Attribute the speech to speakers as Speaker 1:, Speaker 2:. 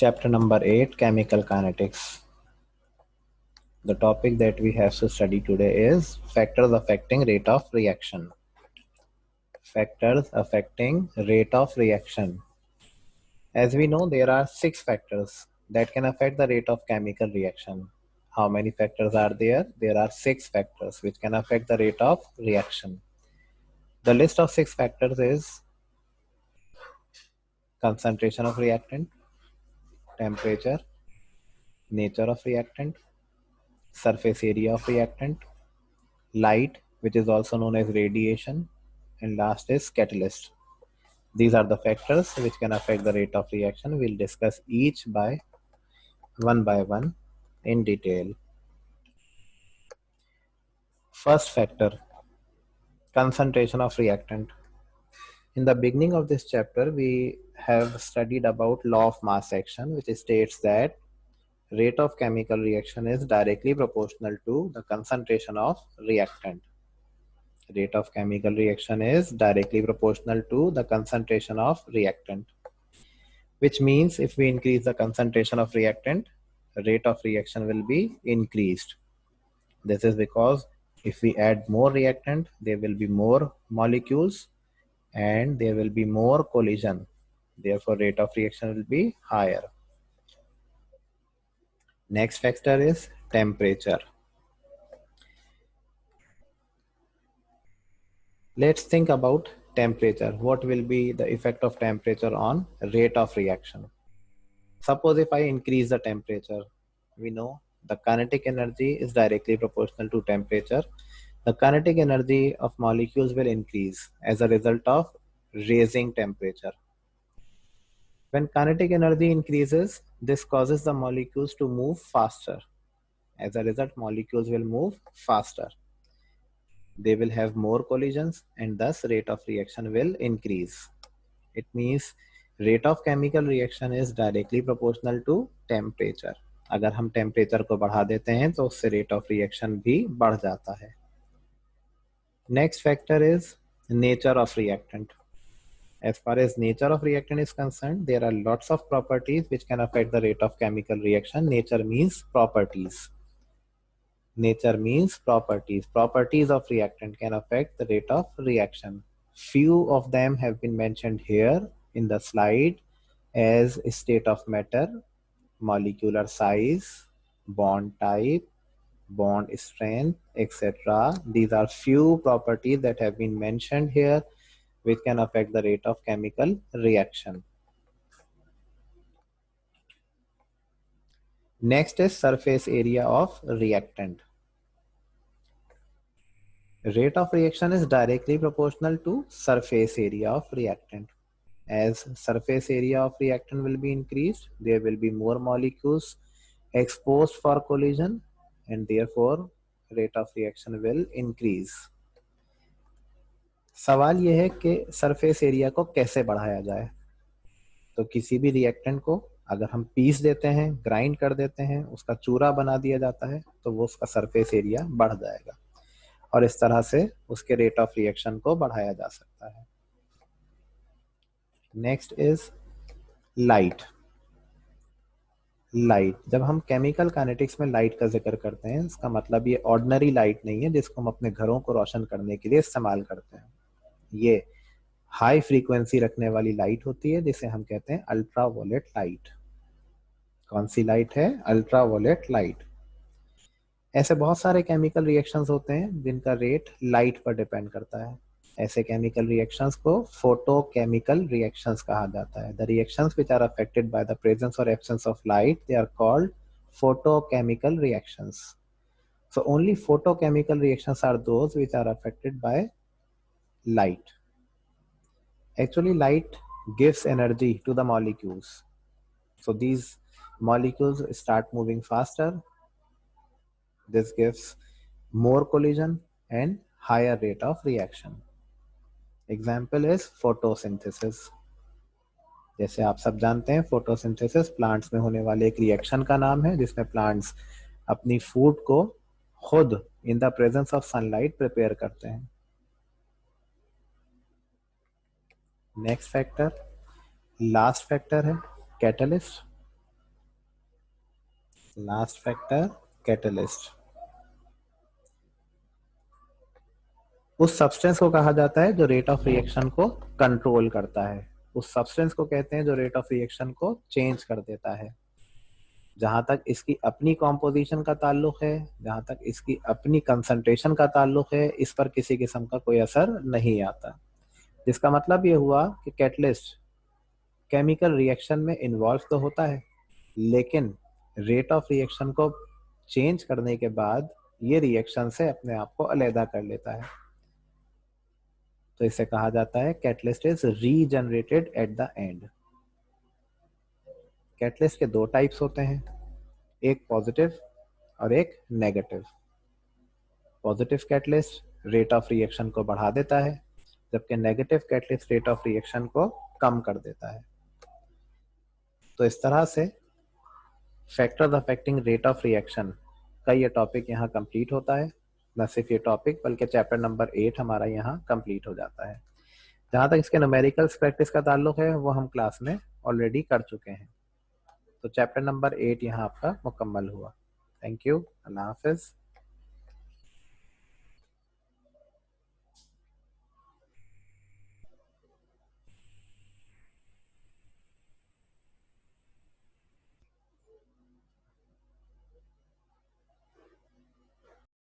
Speaker 1: Chapter number 8, Chemical Kinetics. The topic that we have to study today is factors affecting rate of reaction. Factors affecting rate of reaction. As we know, there are 6 factors that can affect the rate of chemical reaction. How many factors are there? There are 6 factors which can affect the rate of reaction. The list of 6 factors is concentration of reactant, temperature, nature of reactant, surface area of reactant, light, which is also known as radiation, and last is catalyst. These are the factors which can affect the rate of reaction. We'll discuss each by one in detail. First factor, concentration of reactant. In the beginning of this chapter, we have studied about law of mass action, which states that rate of chemical reaction is directly proportional to the concentration of reactant. Rate of chemical reaction is directly proportional to the concentration of reactant, which means if we increase the concentration of reactant, rate of reaction will be increased. This is because if we add more reactant, there will be more molecules and there will be more collision. Therefore, rate of reaction will be higher. Next factor is temperature. Let's think about temperature. What will be the effect of temperature on rate of reaction? Suppose if I increase the temperature, we know the kinetic energy is directly proportional to temperature. The kinetic energy of molecules will increase as a result of raising temperature. When kinetic energy increases, this causes the molecules to move faster. As a result, molecules will move faster. They will have more collisions and thus rate of reaction will increase. It means rate of chemical reaction is directly proportional to temperature. अगर हम temperature को बढ़ा देते हैं तो उससे rate of reaction भी बढ़ जाता है. Next factor is nature of reactant. As far as nature of reactant is concerned, there are lots of properties which can affect the rate of chemical reaction. Nature means properties. Nature means properties. Properties of reactant can affect the rate of reaction. Few of them have been mentioned here in the slide as state of matter, molecular size, bond type, bond strength, etc. These are few properties that have been mentioned here which can affect the rate of chemical reaction. Next is surface area of reactant. Rate of reaction is directly proportional to surface area of reactant. As surface area of reactant will be increased, there will be more molecules exposed for collision and therefore rate of reaction will increase. सवाल यह है कि surface area को कैसे बढ़ाया जाए. तो किसी भी रिएक्टेंट को अगर हम पीस देते हैं, ग्राइंड कर देते हैं, उसका चूरा बना दिया जाता है तो वो उसका सरफेस एरिया बढ़ जाएगा और इस तरह से उसके रेट ऑफ रिएक्शन को बढ़ाया जा सकता है. Next is light. लाइट, जब हम केमिकल काइनेटिक्स में लाइट का जिक्र करते हैं, इसका मतलब ये ऑर्डिनरी लाइट नहीं है जिसको हम अपने घरों को रोशन करने के लिए इस्तेमाल करते हैं. ये हाई फ्रीक्वेंसी रखने वाली लाइट होती है जिसे हम कहते हैं अल्ट्रावायलेट लाइट. कौन सी लाइट है? Ultraviolet light. ऐसे बहुत सारे केमिकल रिएक्शंस होते हैं जिनका रेट लाइट पर डिपेंड करता है. ऐसे केमिकल रिएक्शंस को फोटोकेमिकल रिएक्शंस कहा जाता है. The reactions which are affected by the presence और absence of light, they are called photochemical reactions. So only photochemical reactions are those which are affected by light. Actually, light gives energy to the molecules. So these molecules start moving faster. This gives more collision and higher rate of reaction. Example is photosynthesis. जैसे आप सब जानते हैं, photosynthesis plants में होने वाले एक reaction का नाम है जिसमें प्लांट्स अपनी फूड को खुद in the presence of sunlight prepare करते हैं. नेक्स्ट फैक्टर, लास्ट फैक्टर है कैटलिस्ट. Last factor catalyst. उस सब्सटेंस को कहा जाता है जो रेट ऑफ रिएक्शन को कंट्रोल करता है। उस सब्सटेंस को कहते हैं जो रेट ऑफ रिएक्शन को चेंज कर देता है। जहां तक इसकी अपनी कॉम्पोजिशन का ताल्लुक है, जहां तक इसकी अपनी कंसंट्रेशन का ताल्लुक है, इस पर किसी किस्म का कोई असर नहीं आता। जिसका मतलब ये हुआ कि कैटलिस्ट केमिकल रिएक्शन में इन्वॉल्व तो होता है, लेकिन रेट ऑफ रिएक्शन को चेंज करने के बाद ये रिएक्शन से अपने आप को अलहदा कर लेता है। तो इसे कहा जाता है catalyst is regenerated at the end. Catalyst के दो टाइप्स होते हैं, एक पॉजिटिव और एक negative. Positive catalyst rate of reaction को बढ़ा देता है, जबकि negative catalyst rate of reaction को कम कर देता है। तो इस तरह से factors affecting rate of reaction का ये टॉपिक यहाँ कंप्लीट होता है। न सिर्फ ये टॉपिक बल्कि चैप्टर नंबर 8 हमारा यहाँ कंप्लीट हो जाता है। जहाँ तक इसके न्यूमेरिकल्स प्रैक्टिस का ताल्लुक है वो हम क्लास में ऑलरेडी कर चुके हैं। तो चैप्टर नंबर 8 यहाँ आपका मुकम्मल हुआ। Thank you. Allah Hafiz.